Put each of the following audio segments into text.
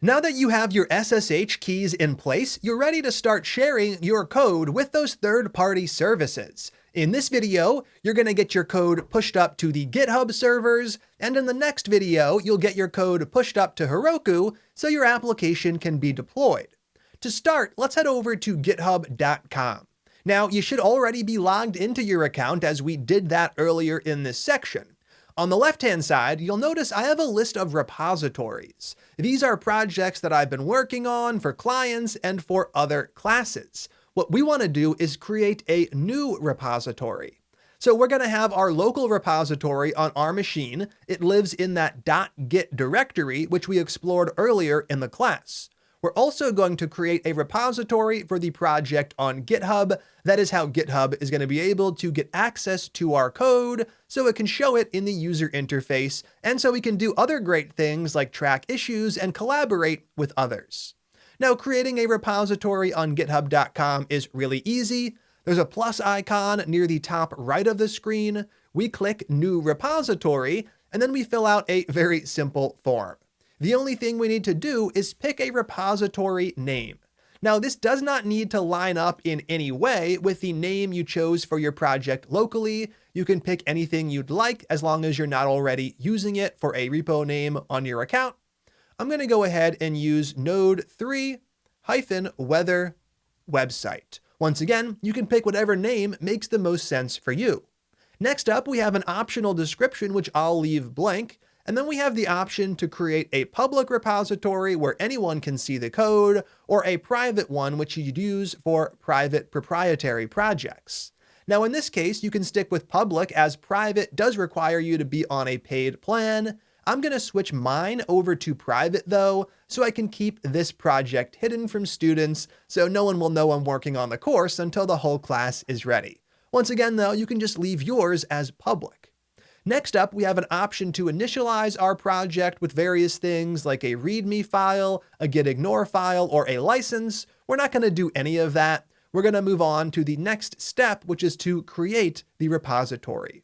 Now that you have your SSH keys in place, you're ready to start sharing your code with those third-party services. In this video, you're going to get your code pushed up to the GitHub servers, and in the next video, you'll get your code pushed up to Heroku so your application can be deployed. To start, let's head over to github.com. Now, you should already be logged into your account as we did that earlier in this section. On the left-hand side, you'll notice I have a list of repositories. These are projects that I've been working on for clients and for other classes. What we want to do is create a new repository. So we're going to have our local repository on our machine. It lives in that .git directory, which we explored earlier in the class. We're also going to create a repository for the project on GitHub. That is how GitHub is going to be able to get access to our code so it can show it in the user interface, and so we can do other great things like track issues and collaborate with others. Now, creating a repository on github.com is really easy. There's a plus icon near the top right of the screen. We click New Repository, and then we fill out a very simple form. The only thing we need to do is pick a repository name. Now, this does not need to line up in any way with the name you chose for your project locally. You can pick anything you'd like as long as you're not already using it for a repo name on your account. I'm going to go ahead and use node3-weather website. Once again, you can pick whatever name makes the most sense for you. Next up, we have an optional description, which I'll leave blank. And then we have the option to create a public repository where anyone can see the code, or a private one which you'd use for private proprietary projects. Now in this case, you can stick with public as private does require you to be on a paid plan. I'm going to switch mine over to private though, so I can keep this project hidden from students so no one will know I'm working on the course until the whole class is ready. Once again though, you can just leave yours as public. Next up, we have an option to initialize our project with various things like a README file, a gitignore file, or a license. We're not going to do any of that. We're going to move on to the next step, which is to create the repository.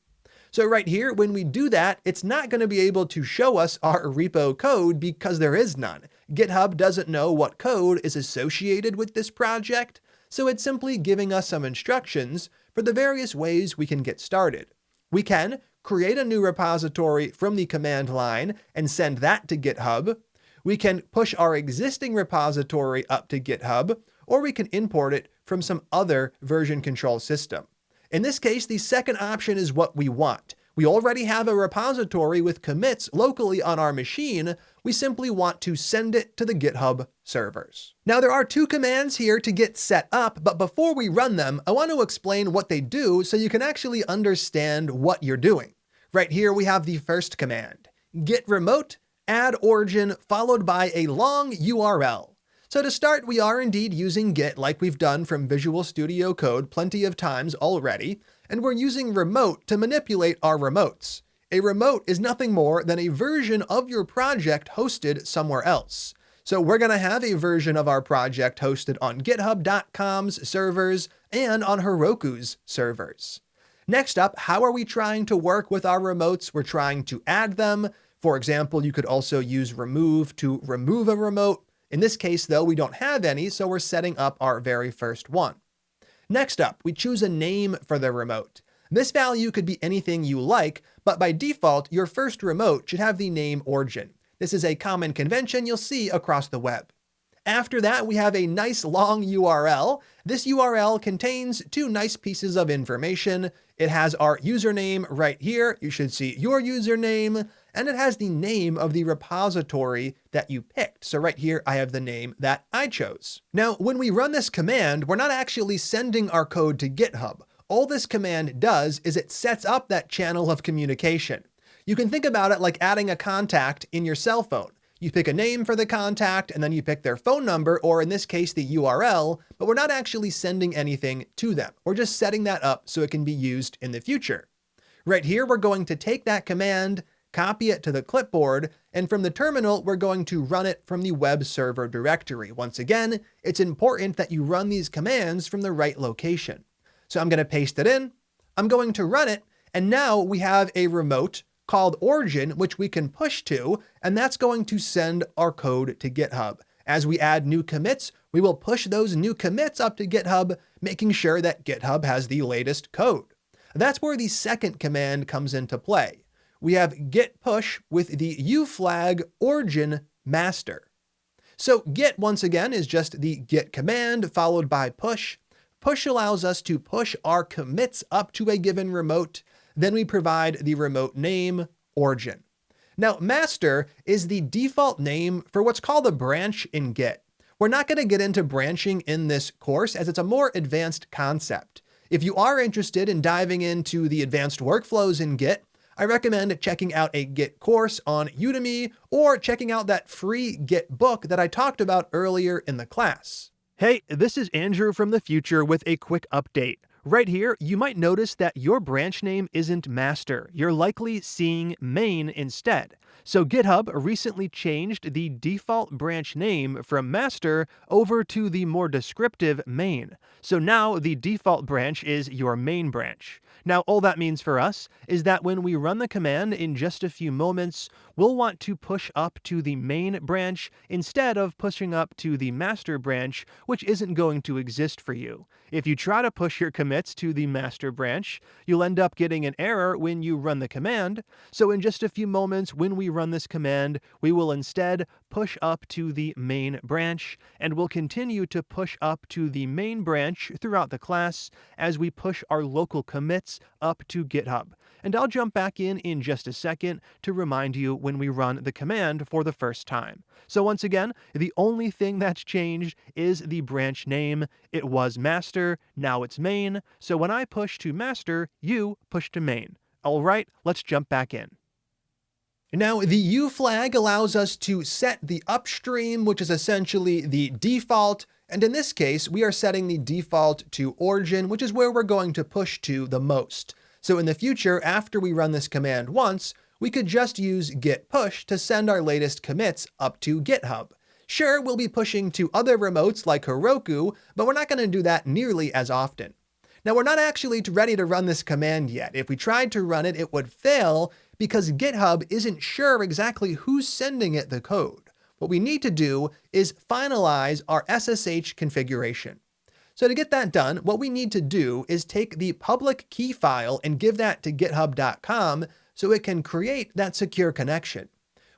So right here, when we do that, it's not going to be able to show us our repo code because there is none. GitHub doesn't know what code is associated with this project, so it's simply giving us some instructions for the various ways we can get started. We can create a new repository from the command line and send that to GitHub. We can push our existing repository up to GitHub, or we can import it from some other version control system. In this case, the second option is what we want. We already have a repository with commits locally on our machine. We simply want to send it to the GitHub servers. Now there are two commands here to get set up, but before we run them, I want to explain what they do so you can actually understand what you're doing. Right here we have the first command, git remote, add origin, followed by a long URL. So to start, we are indeed using Git like we've done from Visual Studio Code plenty of times already, and we're using remote to manipulate our remotes. A remote is nothing more than a version of your project hosted somewhere else. So we're going to have a version of our project hosted on github.com's servers and on Heroku's servers. Next up, how are we trying to work with our remotes? We're trying to add them. For example, you could also use remove to remove a remote. In this case, though, we don't have any, so we're setting up our very first one. Next up, we choose a name for the remote. This value could be anything you like, but by default, your first remote should have the name origin. This is a common convention you'll see across the web. After that, we have a nice long URL. This URL contains two nice pieces of information. It has our username right here. You should see your username, and it has the name of the repository that you picked. So right here, I have the name that I chose. Now, when we run this command, we're not actually sending our code to GitHub. All this command does is it sets up that channel of communication. You can think about it like adding a contact in your cell phone. You pick a name for the contact, and then you pick their phone number, or in this case, the URL, but we're not actually sending anything to them. We're just setting that up so it can be used in the future. Right here, we're going to take that command, copy it to the clipboard, and from the terminal, we're going to run it from the web server directory. Once again, it's important that you run these commands from the right location. So I'm going to paste it in, I'm going to run it, and now we have a remote called origin, which we can push to, and that's going to send our code to GitHub. As we add new commits, we will push those new commits up to GitHub, making sure that GitHub has the latest code. That's where the second command comes into play. We have git push with the uflag origin master. So git, once again, is just the git command followed by push. Push allows us to push our commits up to a given remote. Then we provide the remote name, origin. Now, master is the default name for what's called a branch in Git. We're not going to get into branching in this course as it's a more advanced concept. If you are interested in diving into the advanced workflows in Git, I recommend checking out a Git course on Udemy or checking out that free Git book that I talked about earlier in the class. Hey, this is Andrew from the future with a quick update. Right here, you might notice that your branch name isn't master. You're likely seeing main instead. So GitHub recently changed the default branch name from master over to the more descriptive main. So now the default branch is your main branch. Now, all that means for us is that when we run the command in just a few moments, we'll want to push up to the main branch instead of pushing up to the master branch, which isn't going to exist for you. If you try to push your commits to the master branch, you'll end up getting an error when you run the command. So in just a few moments, when we run this command, we will instead push up to the main branch, and we'll continue to push up to the main branch throughout the class as we push our local commits up to GitHub. And I'll jump back in just a second to remind you when we run the command for the first time. So once again, the only thing that's changed is the branch name. It was master, now it's main. So when I push to master, you push to main. All right, let's jump back in. Now, the U flag allows us to set the upstream, which is essentially the default. And in this case, we are setting the default to origin, which is where we're going to push to the most. So in the future, after we run this command once, we could just use git push to send our latest commits up to GitHub. Sure, we'll be pushing to other remotes like Heroku, but we're not going to do that nearly as often. Now, we're not actually ready to run this command yet. If we tried to run it, it would fail because GitHub isn't sure exactly who's sending it the code. What we need to do is finalize our SSH configuration. So to get that done, what we need to do is take the public key file and give that to github.com so it can create that secure connection.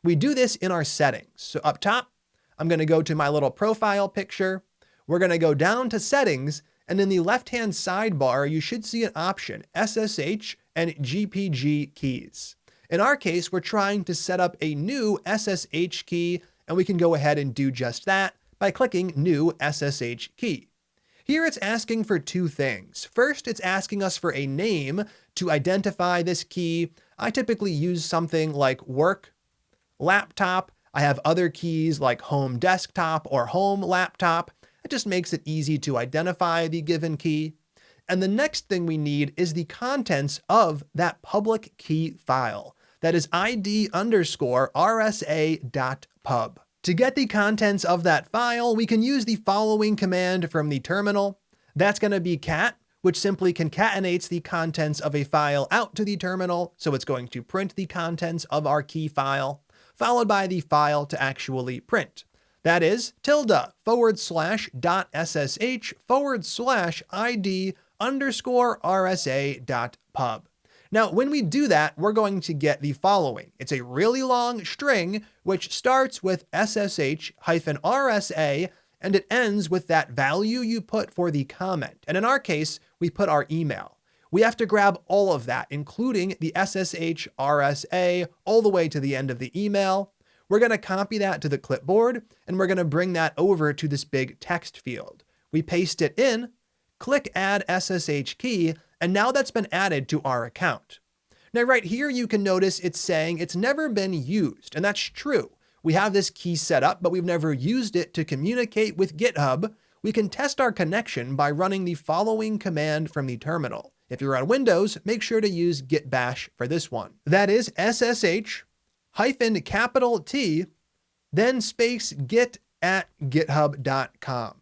We do this in our settings. So up top, I'm going to go to my little profile picture. We're going to go down to settings, and in the left-hand sidebar, you should see an option, SSH and GPG keys. In our case, we're trying to set up a new SSH key, and we can go ahead and do just that by clicking New SSH Key. Here it's asking for two things. First, it's asking us for a name to identify this key. I typically use something like work, laptop. I have other keys like home desktop or home laptop. It just makes it easy to identify the given key. And the next thing we need is the contents of that public key file. That is id_rsa.pub. To get the contents of that file, we can use the following command from the terminal. That's going to be cat, which simply concatenates the contents of a file out to the terminal. So it's going to print the contents of our key file, followed by the file to actually print. That is tilde/.sh/id_rsa.pub. Now, when we do that, we're going to get the following. It's a really long string, which starts with SSH-RSA, and it ends with that value you put for the comment. And in our case, we put our email. We have to grab all of that, including the SSH-RSA, all the way to the end of the email. We're going to copy that to the clipboard, and we're going to bring that over to this big text field. We paste it in, click Add SSH Key, and now that's been added to our account. Now right here, you can notice it's saying it's never been used, and that's true. We have this key set up, but we've never used it to communicate with GitHub. We can test our connection by running the following command from the terminal. If you're on Windows, make sure to use git bash for this one. That is SSH-T, then space git at github.com.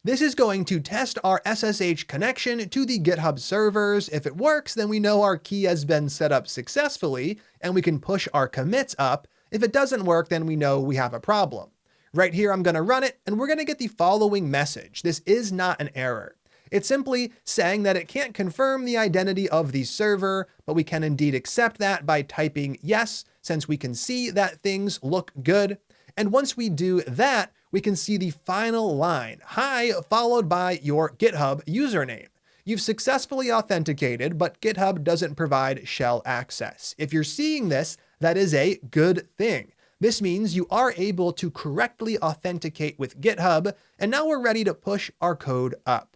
This is going to test our SSH connection to the GitHub servers. If it works, then we know our key has been set up successfully and we can push our commits up. If it doesn't work, then we know we have a problem. Right here, I'm going to run it and we're going to get the following message. This is not an error. It's simply saying that it can't confirm the identity of the server, but we can indeed accept that by typing yes, since we can see that things look good. And once we do that, we can see the final line, hi, followed by your GitHub username. You've successfully authenticated, but GitHub doesn't provide shell access. If you're seeing this, that is a good thing. This means you are able to correctly authenticate with GitHub, and now we're ready to push our code up.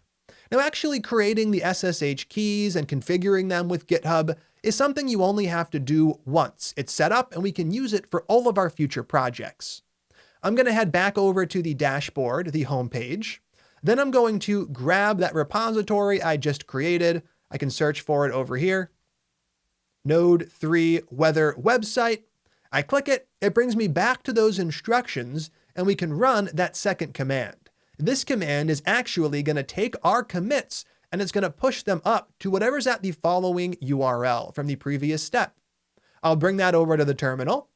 Now, actually creating the SSH keys and configuring them with GitHub is something you only have to do once. It's set up and we can use it for all of our future projects. I'm going to head back over to the dashboard, the home page. Then I'm going to grab that repository I just created. I can search for it over here. Node 3 weather website. I click it, it brings me back to those instructions, and we can run that second command. This command is actually going to take our commits and it's going to push them up to whatever's at the following URL from the previous step. I'll bring that over to the terminal.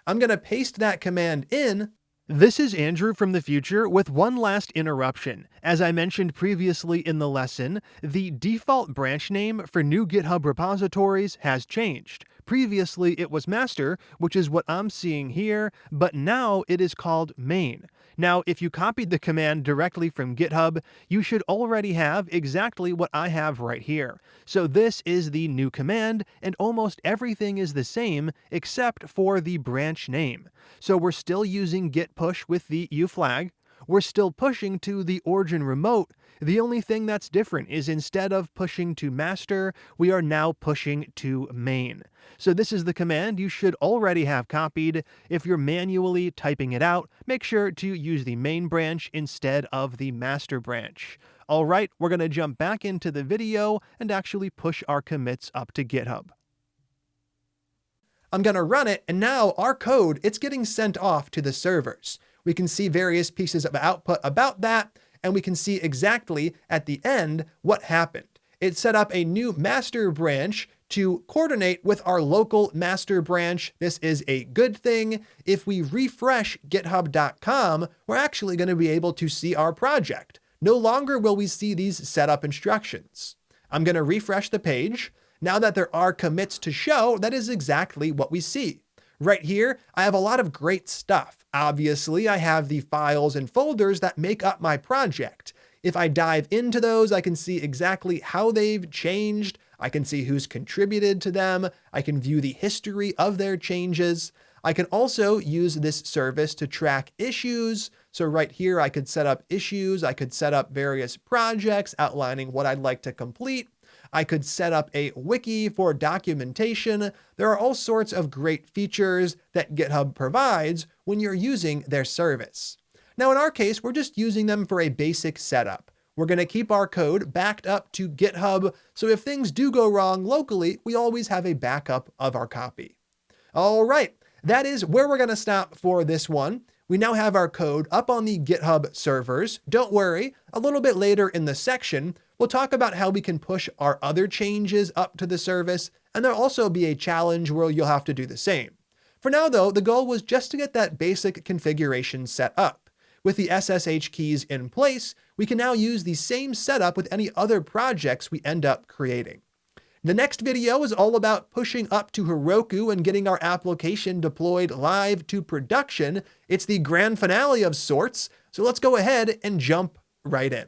I'm going to paste that command in. This is Andrew from the future with one last interruption. As I mentioned previously in the lesson, the default branch name for new GitHub repositories has changed. Previously, it was master, which is what I'm seeing here, but now it is called main. Now, if you copied the command directly from GitHub, you should already have exactly what I have right here. So this is the new command, and almost everything is the same except for the branch name. So we're still using git push with the U flag. We're still pushing to the origin remote. The only thing that's different is instead of pushing to master, we are now pushing to main. So this is the command you should already have copied. If you're manually typing it out, make sure to use the main branch instead of the master branch. All right, we're going to jump back into the video and actually push our commits up to GitHub. I'm going to run it, and now our code, it's getting sent off to the servers. We can see various pieces of output about that, and we can see exactly at the end what happened. It set up a new master branch to coordinate with our local master branch. This is a good thing. If we refresh github.com, we're actually going to be able to see our project. No longer will we see these setup instructions. I'm going to refresh the page. Now that there are commits to show, that is exactly what we see. Right here, I have a lot of great stuff. Obviously, I have the files and folders that make up my project. If I dive into those, I can see exactly how they've changed. I can see who's contributed to them. I can view the history of their changes. I can also use this service to track issues. So right here, I could set up issues. I could set up various projects outlining what I'd like to complete. I could set up a wiki for documentation. There are all sorts of great features that GitHub provides when you're using their service. Now, in our case, we're just using them for a basic setup. We're going to keep our code backed up to GitHub, so if things do go wrong locally, we always have a backup of our copy. All right, that is where we're going to stop for this one. We now have our code up on the GitHub servers. Don't worry, a little bit later in the section, we'll talk about how we can push our other changes up to the service, and there'll also be a challenge where you'll have to do the same. For now, though, the goal was just to get that basic configuration set up. With the SSH keys in place, we can now use the same setup with any other projects we end up creating. The next video is all about pushing up to Heroku and getting our application deployed live to production. It's the grand finale of sorts, so let's go ahead and jump right in.